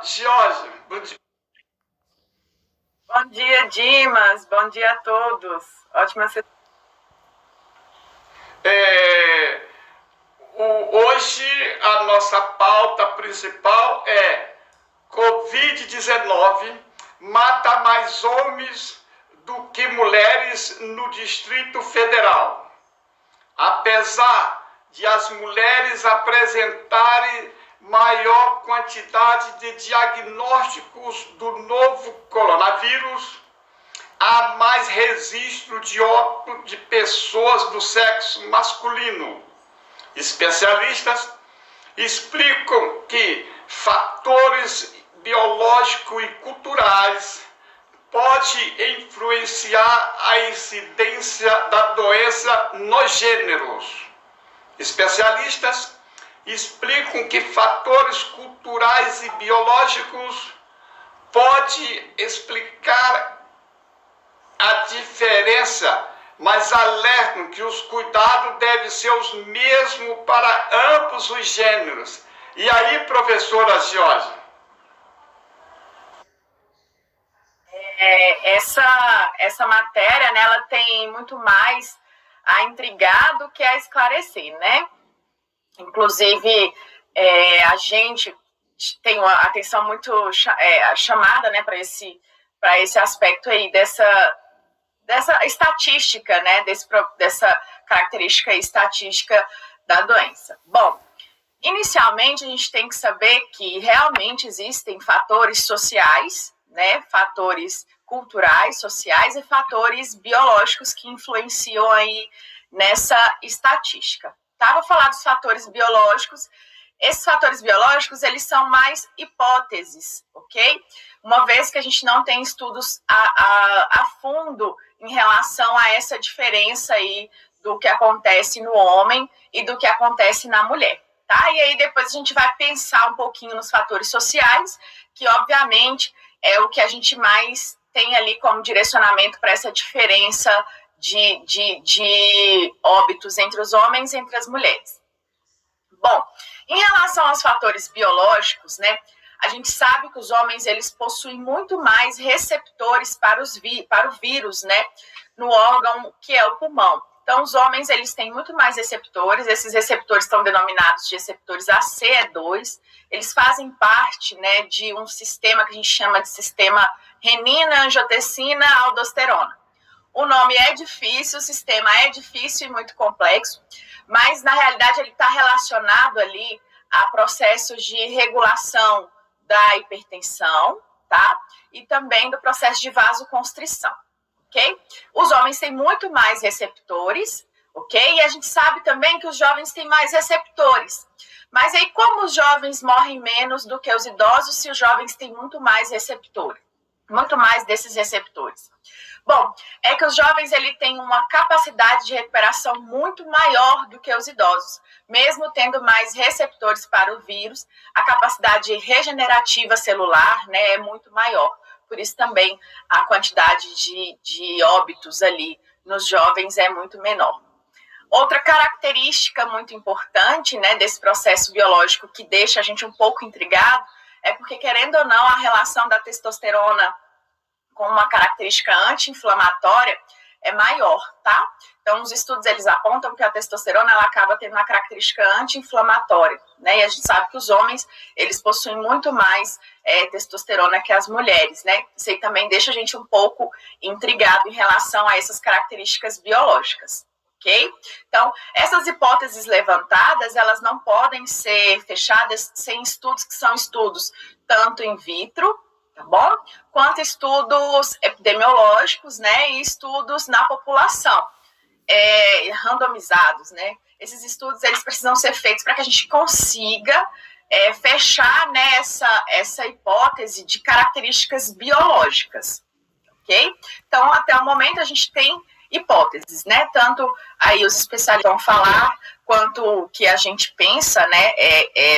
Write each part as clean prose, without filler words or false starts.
Georgia. Bom dia. Bom dia, Dimas. Bom dia a todos. Ótima sexta. Hoje a nossa pauta principal é Covid-19 mata mais homens do que mulheres no Distrito Federal. Apesar de as mulheres apresentarem maior quantidade de diagnósticos do novo coronavírus, há mais registro de óbito de pessoas do sexo masculino. Especialistas explicam que fatores biológicos e culturais podem influenciar a incidência da doença nos gêneros. Especialistas explicam que fatores culturais e biológicos podem explicar a diferença, mas alertam que os cuidados devem ser os mesmos para ambos os gêneros. E aí, professora Georgia? Essa matéria, né, ela tem muito mais a intrigar do que a esclarecer, né? Inclusive, a gente tem uma atenção muito chamada, né, para esse aspecto aí dessa estatística, né, dessa característica estatística da doença. Bom, inicialmente a gente tem que saber que realmente existem fatores sociais, né, fatores culturais, sociais e fatores biológicos que influenciam aí nessa estatística. Tá? Vou falar dos fatores biológicos. Esses fatores biológicos, eles são mais hipóteses, ok? Uma vez que a gente não tem estudos a fundo em relação a essa diferença aí do que acontece no homem e do que acontece na mulher, tá? E aí depois a gente vai pensar um pouquinho nos fatores sociais, que obviamente é o que a gente mais tem ali como direcionamento para essa diferença de óbitos entre os homens e entre as mulheres. Bom, em relação aos fatores biológicos, né, a gente sabe que os homens eles possuem muito mais receptores para o vírus, né, no órgão que é o pulmão. Então, os homens eles têm muito mais receptores, esses receptores estão denominados de receptores ACE2, eles fazem parte, né, de um sistema que a gente chama de sistema renina, angiotensina, aldosterona. O nome é difícil, o sistema é difícil e muito complexo, mas na realidade ele está relacionado ali a processos de regulação da hipertensão, tá? E também do processo de vasoconstrição, ok? Os homens têm muito mais receptores, ok? E a gente sabe também que os jovens têm mais receptores. Mas aí como os jovens morrem menos do que os idosos se os jovens têm muito mais receptores? Muito mais desses receptores. Bom, é que os jovens ele têm uma capacidade de recuperação muito maior do que os idosos. Mesmo tendo mais receptores para o vírus, a capacidade regenerativa celular, né, é muito maior. Por isso também a quantidade de óbitos ali nos jovens é muito menor. Outra característica muito importante, né, desse processo biológico que deixa a gente um pouco intrigado é porque, querendo ou não, a relação da testosterona com uma característica anti-inflamatória é maior, tá? Então, os estudos, eles apontam que a testosterona, ela acaba tendo uma característica anti-inflamatória, né? E a gente sabe que os homens, eles possuem muito mais testosterona que as mulheres, né? Isso aí também deixa a gente um pouco intrigado em relação a essas características biológicas. Ok? Então, essas hipóteses levantadas, elas não podem ser fechadas sem estudos que são estudos tanto in vitro, tá bom? Quanto estudos epidemiológicos, né? E estudos na população, randomizados, né? Esses estudos, eles precisam ser feitos para que a gente consiga fechar, né, essa hipótese de características biológicas, ok? Então, até o momento, a gente tem hipóteses, né? Tanto aí os especialistas vão falar, quanto o que a gente pensa, né,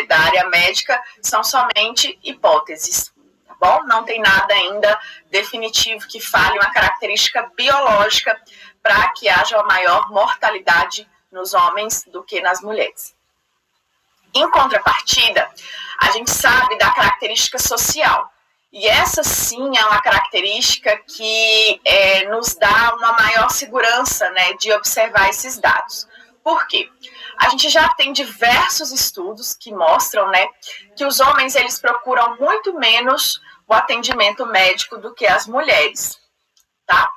da área médica, são somente hipóteses, tá bom? Não tem nada ainda definitivo que fale uma característica biológica para que haja uma maior mortalidade nos homens do que nas mulheres. Em contrapartida, a gente sabe da característica social. E essa sim é uma característica que nos dá uma maior segurança, né, de observar esses dados. Por quê? A gente já tem diversos estudos que mostram, né, que os homens eles procuram muito menos o atendimento médico do que as mulheres, tá?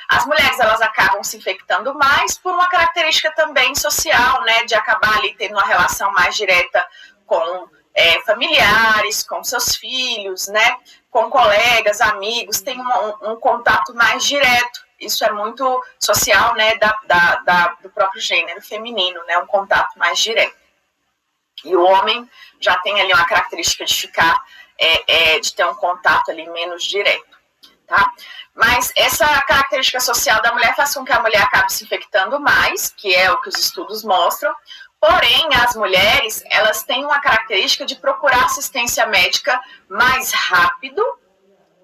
As mulheres elas acabam se infectando mais por uma característica também social, né, de acabar ali tendo uma relação mais direta com familiares, com seus filhos, né, com colegas, amigos, tem um contato mais direto. Isso é muito social, né, do próprio gênero feminino, né, um contato mais direto. E o homem já tem ali uma característica de ficar, de ter um contato ali menos direto, tá? Mas essa característica social da mulher faz com que a mulher acabe se infectando mais, que é o que os estudos mostram. Porém, as mulheres, elas têm uma característica de procurar assistência médica mais rápido,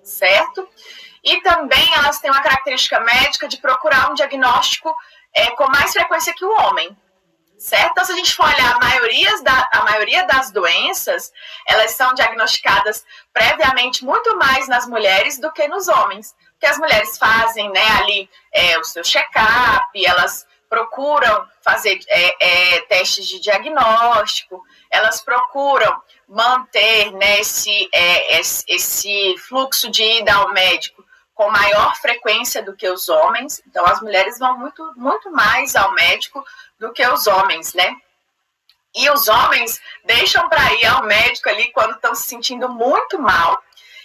certo? E também elas têm uma característica médica de procurar um diagnóstico com mais frequência que o homem, certo? Então, se a gente for olhar a maioria das doenças, elas são diagnosticadas previamente muito mais nas mulheres do que nos homens. Porque as mulheres fazem, né, ali o seu check-up, elas procuram fazer testes de diagnóstico, elas procuram manter, né, esse fluxo de ida ao médico com maior frequência do que os homens. Então, as mulheres vão muito, muito mais ao médico do que os homens, né? E os homens deixam para ir ao médico ali quando estão se sentindo muito mal.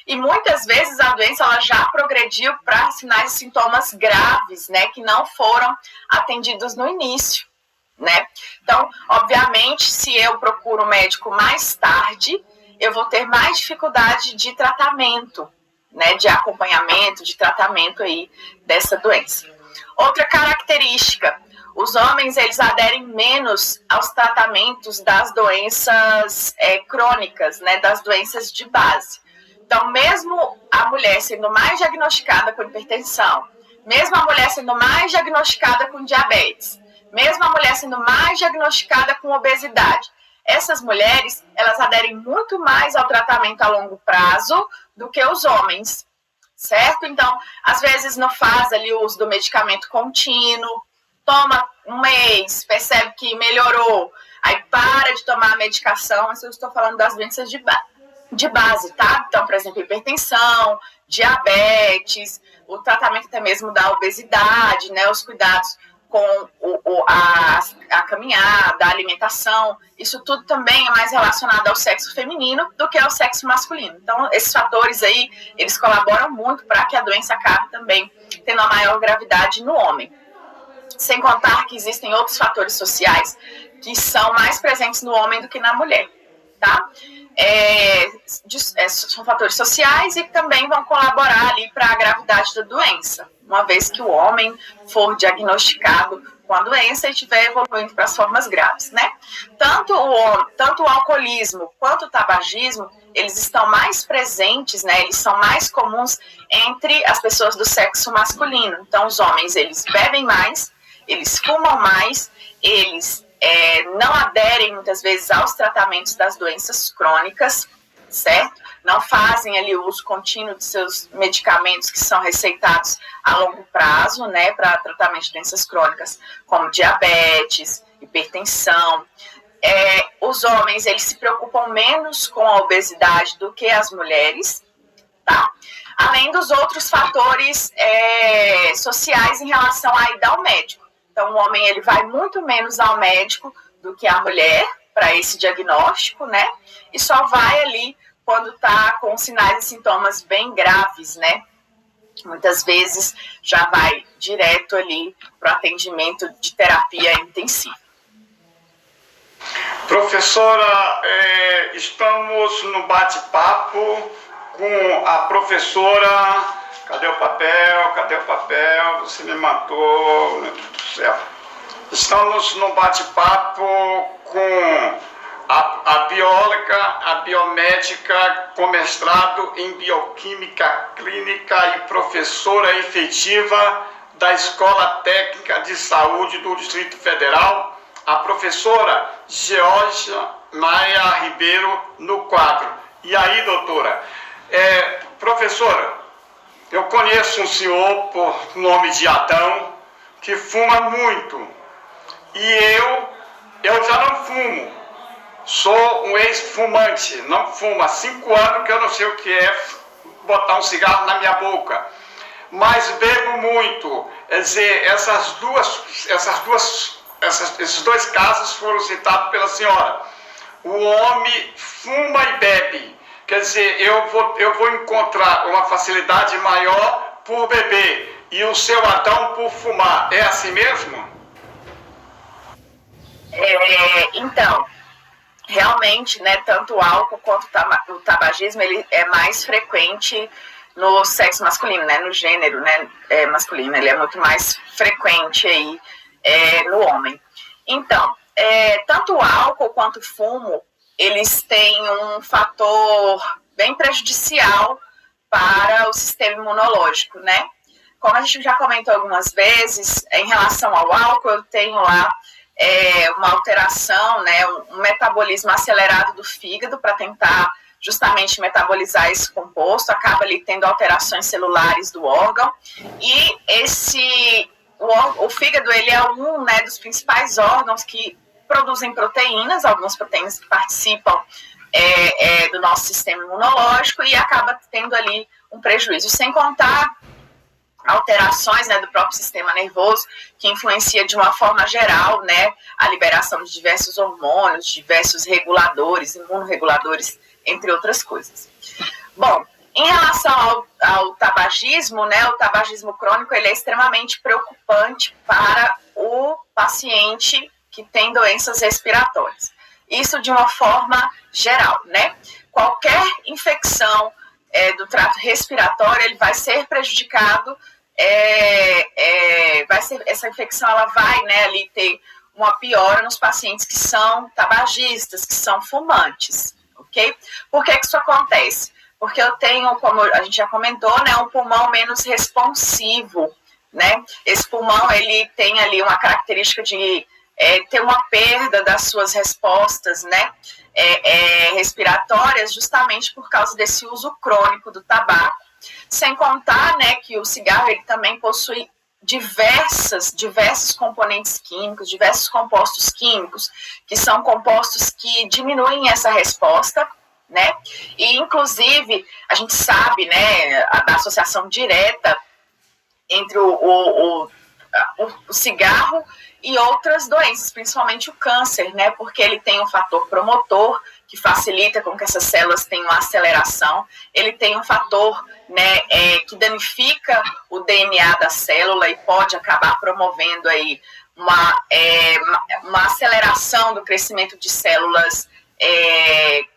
E muitas vezes a doença ela já progrediu para sinais e sintomas graves, né, que não foram atendidos no início, né? Então, obviamente, se eu procuro um médico mais tarde, eu vou ter mais dificuldade de tratamento, né, de acompanhamento, de tratamento aí dessa doença. Outra característica, os homens eles aderem menos aos tratamentos das doenças crônicas, né, das doenças de base. Então, mesmo a mulher sendo mais diagnosticada com hipertensão, mesmo a mulher sendo mais diagnosticada com diabetes, mesmo a mulher sendo mais diagnosticada com obesidade, essas mulheres, elas aderem muito mais ao tratamento a longo prazo do que os homens, certo? Então, às vezes não faz ali o uso do medicamento contínuo, toma um mês, percebe que melhorou, aí para de tomar a medicação, mas eu estou falando das doenças de base, tá? Então, por exemplo, hipertensão, diabetes, o tratamento até mesmo da obesidade, né? Os cuidados com a caminhada, a alimentação, isso tudo também é mais relacionado ao sexo feminino do que ao sexo masculino. Então, esses fatores aí, eles colaboram muito para que a doença acabe também tendo a maior gravidade no homem. Sem contar que existem outros fatores sociais que são mais presentes no homem do que na mulher, tá? São fatores sociais e também vão colaborar ali para a gravidade da doença, uma vez que o homem for diagnosticado com a doença e estiver evoluindo para as formas graves, né? Tanto o alcoolismo quanto o tabagismo, eles estão mais presentes, né? Eles são mais comuns entre as pessoas do sexo masculino. Então, os homens, eles bebem mais, eles fumam mais, eles não aderem muitas vezes aos tratamentos das doenças crônicas, certo? Não fazem ali o uso contínuo de seus medicamentos que são receitados a longo prazo, né, para tratamento de doenças crônicas, como diabetes, hipertensão. Os homens, eles se preocupam menos com a obesidade do que as mulheres, tá? Além dos outros fatores sociais em relação à ida ao médico. Então, o homem ele vai muito menos ao médico do que a mulher para esse diagnóstico, né? E só vai ali quando está com sinais e sintomas bem graves, né? Muitas vezes já vai direto ali para o atendimento de terapia intensiva. Professora, estamos no bate-papo com a professora... Cadê o papel? Cadê o papel? Você me matou, meu Deus do céu. Estamos no bate-papo com a bióloga, a biomédica com mestrado em bioquímica clínica e professora efetiva da Escola Técnica de Saúde do Distrito Federal, a professora Georgia Maia Ribeiro no quadro. E aí, doutora, professora, eu conheço um senhor por nome de Adão que fuma muito. E eu já não fumo. Sou um ex-fumante, não fumo. Há 5 anos que eu não sei o que é botar um cigarro na minha boca. Mas bebo muito. Quer dizer, esses dois casos foram citados pela senhora. O homem fuma e bebe. Quer dizer, eu vou encontrar uma facilidade maior por beber e o seu Adão por fumar. É assim mesmo? Então, realmente, né, tanto o álcool quanto o tabagismo, ele é mais frequente no sexo masculino, né, no gênero, né, masculino, ele é muito mais frequente aí no homem. Então, tanto o álcool quanto o fumo, eles têm um fator bem prejudicial para o sistema imunológico, né? Como a gente já comentou algumas vezes, em relação ao álcool, eu tenho lá uma alteração, né, um metabolismo acelerado do fígado para tentar justamente metabolizar esse composto, acaba ali tendo alterações celulares do órgão, e o fígado, ele é um, né, dos principais órgãos que produzem proteínas, algumas proteínas que participam do nosso sistema imunológico, e acaba tendo ali um prejuízo, sem contar alterações, né, do próprio sistema nervoso, que influencia de uma forma geral, né, a liberação de diversos hormônios, diversos reguladores, imunorreguladores, entre outras coisas. Bom, em relação ao tabagismo, né, o tabagismo crônico, ele é extremamente preocupante para o paciente que tem doenças respiratórias. Isso de uma forma geral, né? Qualquer infecção do trato respiratório, ele vai ser prejudicado, essa infecção ela vai, né, ali ter uma piora nos pacientes que são tabagistas, que são fumantes, ok? Por que isso acontece? Porque eu tenho, como a gente já comentou, né, um pulmão menos responsivo, né? Esse pulmão, ele tem ali uma característica de ter uma perda das suas respostas, né, respiratórias, justamente por causa desse uso crônico do tabaco. Sem contar, né, que o cigarro, ele também possui diversos componentes químicos, diversos compostos químicos, que são compostos que diminuem essa resposta, né? E, inclusive, a gente sabe, né, da associação direta entre o cigarro e outras doenças, principalmente o câncer, né? Porque ele tem um fator promotor que facilita com que essas células tenham uma aceleração. Ele tem um fator, né, que danifica o DNA da célula e pode acabar promovendo aí uma aceleração do crescimento de células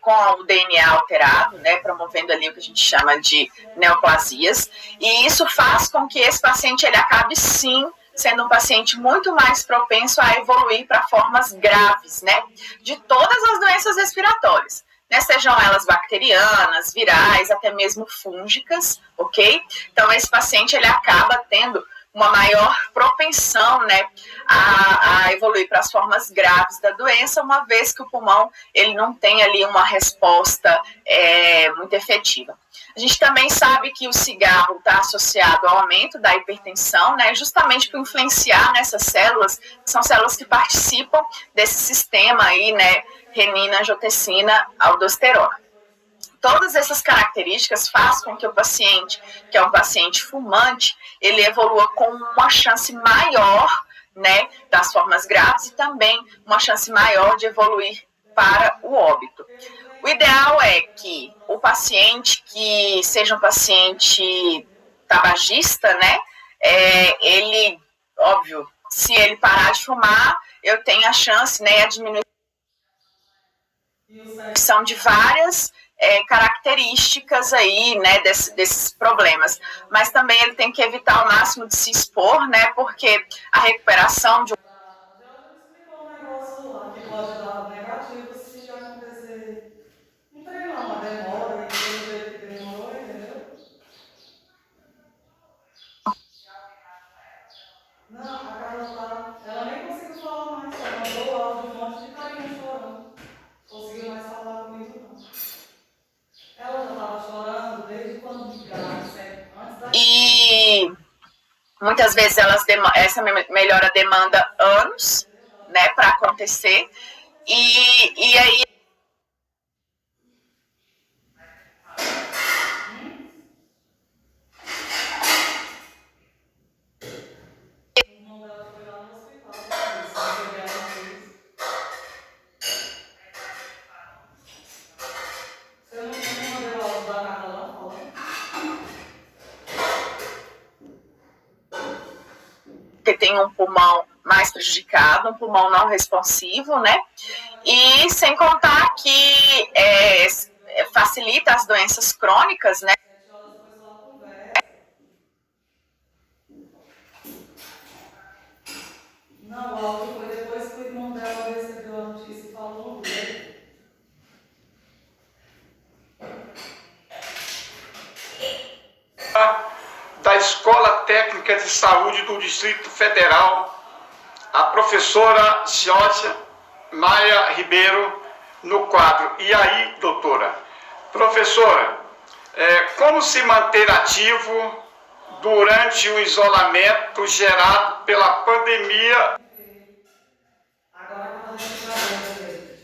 com o DNA alterado, né, promovendo ali o que a gente chama de neoplasias. E isso faz com que esse paciente ele acabe, sim, sendo um paciente muito mais propenso a evoluir para formas graves, né, de todas as doenças respiratórias, né, sejam elas bacterianas, virais, até mesmo fúngicas, ok? Então, esse paciente, ele acaba tendo uma maior propensão, né, a evoluir para as formas graves da doença, uma vez que o pulmão, ele não tem ali uma resposta muito efetiva. A gente também sabe que o cigarro está associado ao aumento da hipertensão, né, justamente por influenciar nessas células, que são células que participam desse sistema aí, né, renina, angiotensina, aldosterona. Todas essas características fazem com que o paciente, que é um paciente fumante, ele evolua com uma chance maior, né, das formas graves e também uma chance maior de evoluir para o óbito. O ideal é que o paciente que seja um paciente tabagista, né, ele, óbvio, se ele parar de fumar, eu tenho a chance, né, a diminuição de várias características aí, né, desses problemas. Mas também ele tem que evitar ao máximo de se expor, né, porque a recuperação de Já me explicou um negócio lá que pode dar negativo se acontecer. Não tem não, uma demora e pelo jeito que demorou, entendeu? Não, a Carla tá. Ela nem conseguiu falar mais, só mandou o áudio de um monte de carinha chorando. Ou Muitas vezes essa melhora demanda anos, né, para acontecer, e aí que tem um pulmão mais prejudicado, um pulmão não responsivo, né? E sem contar que facilita as doenças crônicas, né? Não, o áudio foi depois que o irmão dela recebeu a notícia e falou dele. Da Escola Técnica de Saúde do Distrito Federal, a professora Georgia Maia Ribeiro, no quadro E aí, doutora? Professora, como se manter ativo durante o isolamento gerado pela pandemia? Agora que ela respiradora dele.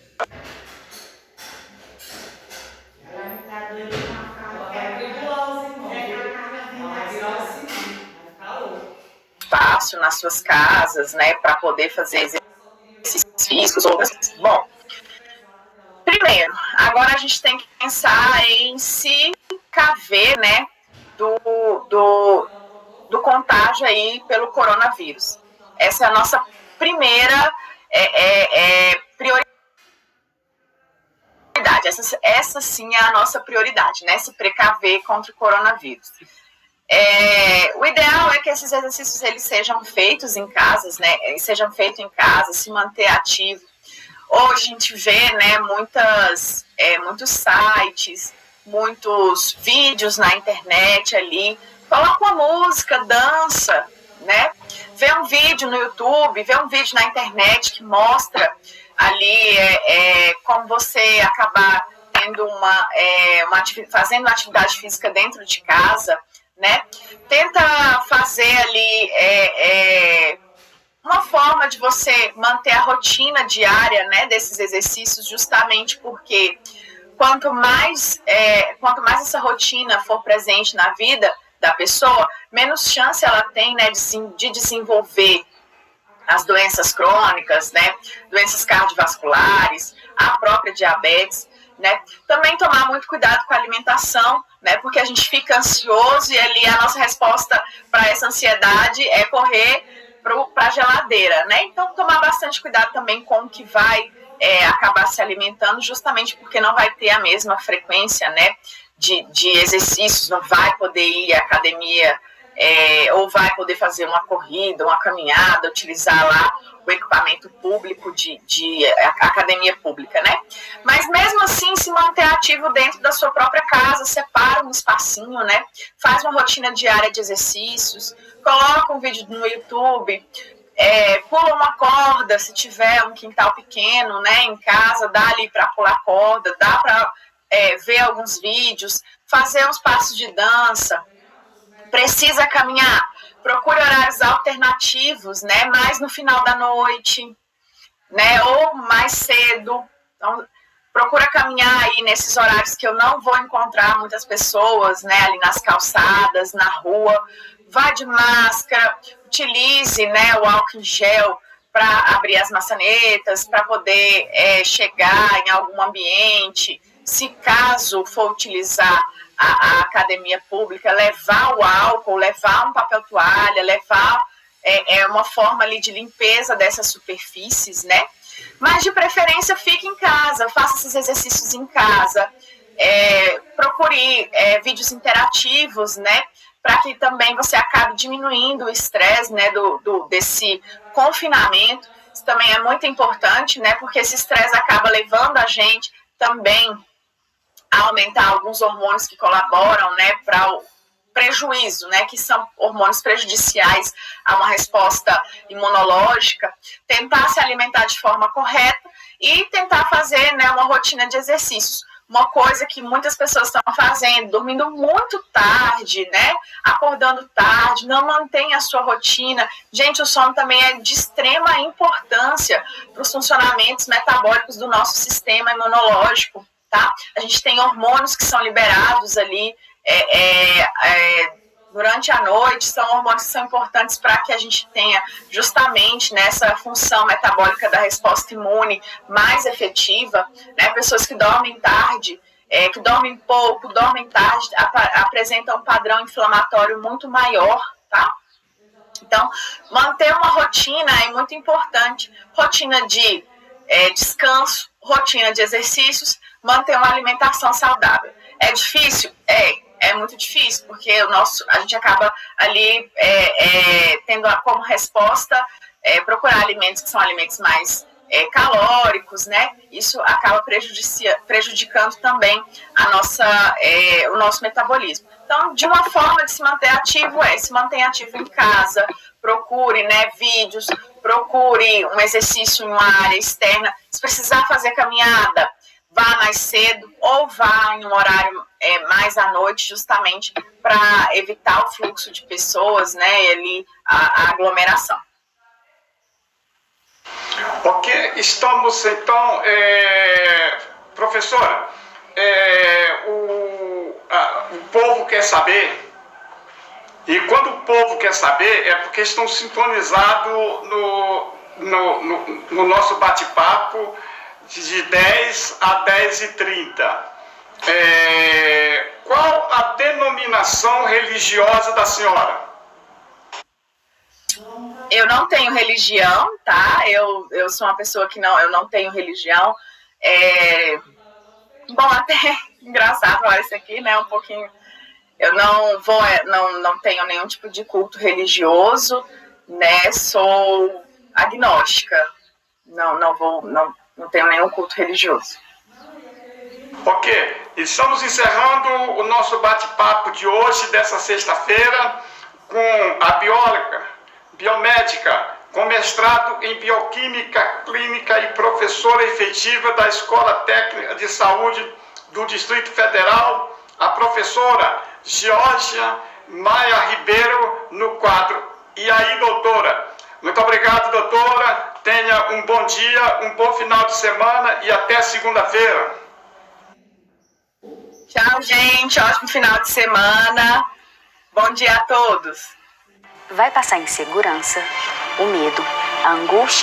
Ela não está doendo uma cara. Ela vai tribular os irmãos. Ela vai virar o seguinte, vai ficar louca. Fácil nas suas casas, né, para poder fazer exercícios físicos. Bom, primeiro, agora a gente tem que pensar em se caver, né, do contágio aí pelo coronavírus. Essa é a nossa primeira prioridade. Essa sim é a nossa prioridade, né, se precaver contra o coronavírus. O ideal é que esses exercícios eles sejam feitos em casas, né? Sejam feitos em casa, se manter ativo. Hoje a gente vê, né, muitos sites, muitos vídeos na internet ali. Coloca uma música, dança, né? Vê um vídeo no YouTube, vê um vídeo na internet que mostra ali como você acabar tendo fazendo uma atividade física dentro de casa, né? Tenta fazer ali uma forma de você manter a rotina diária, né, desses exercícios, justamente porque quanto mais essa rotina for presente na vida da pessoa, menos chance ela tem, né, de desenvolver as doenças crônicas, né, doenças cardiovasculares, a própria diabetes, né? Também tomar muito cuidado com a alimentação, né? Porque a gente fica ansioso e ali a nossa resposta para essa ansiedade é correr para a geladeira, né? Então tomar bastante cuidado também com o que vai acabar se alimentando, justamente porque não vai ter a mesma frequência, né, de exercícios, não vai poder ir à academia ou vai poder fazer uma corrida, uma caminhada, utilizar lá o equipamento público de academia pública, né? Mas mesmo assim, se manter ativo dentro da sua própria casa, separa um espacinho, né? Faz uma rotina diária de exercícios, coloca um vídeo no YouTube, pula uma corda, se tiver um quintal pequeno, né, em casa, dá ali para pular corda, dá para ver alguns vídeos, fazer uns passos de dança. Precisa caminhar, procure horários alternativos, né, mais no final da noite, né, ou mais cedo. Então, procura caminhar aí nesses horários que eu não vou encontrar muitas pessoas, né, ali nas calçadas, na rua. Vá de máscara, utilize, né, o álcool em gel para abrir as maçanetas, para poder chegar em algum ambiente. Se caso for utilizar a academia pública, levar o álcool, levar um papel toalha, levar uma forma ali de limpeza dessas superfícies, né? Mas de preferência fique em casa, faça esses exercícios em casa, procure vídeos interativos, né? Para que também você acabe diminuindo o estresse, né, desse confinamento. Isso também é muito importante, né? Porque esse estresse acaba levando a gente também a aumentar alguns hormônios que colaboram, né, para o prejuízo, né, que são hormônios prejudiciais a uma resposta imunológica. Tentar se alimentar de forma correta e tentar fazer, né, uma rotina de exercícios. uma coisa que muitas pessoas estão fazendo, dormindo muito tarde, né? Acordando tarde, não mantém a sua rotina. Gente, o sono também é de extrema importância para os funcionamentos metabólicos do nosso sistema imunológico, tá? A gente tem hormônios que são liberados ali durante a noite, são hormônios que são importantes para que a gente tenha justamente nessa função metabólica da resposta imune mais efetiva, né? Pessoas que dormem tarde, que dormem pouco, dormem tarde, apresentam um padrão inflamatório muito maior, tá? Então, manter uma rotina é muito importante, rotina de descanso, rotina de exercícios, manter uma alimentação saudável. É difícil? É muito difícil, porque a gente acaba ali tendo como resposta procurar alimentos que são alimentos mais calóricos, né? Isso acaba prejudicando também o nosso metabolismo. Então, de uma forma de se manter ativo se mantenha ativo em casa, procure, né, vídeos, procure um exercício em uma área externa. Se precisar fazer caminhada, vá mais cedo ou vá em um horário mais à noite, justamente para evitar o fluxo de pessoas, né, e ali a aglomeração. Ok, estamos então, professora, o povo quer saber, e quando o povo quer saber é porque estão sintonizados no nosso bate-papo de 10 a 10h30. Qual a denominação religiosa da senhora? Eu não tenho religião, tá? Eu sou uma pessoa que eu não tenho religião. Bom, até engraçado falar isso aqui, né? Um pouquinho. Eu não tenho nenhum tipo de culto religioso, né? Sou agnóstica. Não tenho nenhum culto religioso. Ok, estamos encerrando o nosso bate-papo de hoje, dessa sexta-feira, com a bióloga, biomédica, com mestrado em bioquímica clínica e professora efetiva da Escola Técnica de Saúde do Distrito Federal, a professora Georgia Maia Ribeiro, no quadro E aí, doutora? Muito obrigado, doutora. Tenha um bom dia, um bom final de semana e até segunda-feira. Tchau, gente. Ótimo final de semana. Bom dia a todos. Vai passar insegurança, o medo, a angústia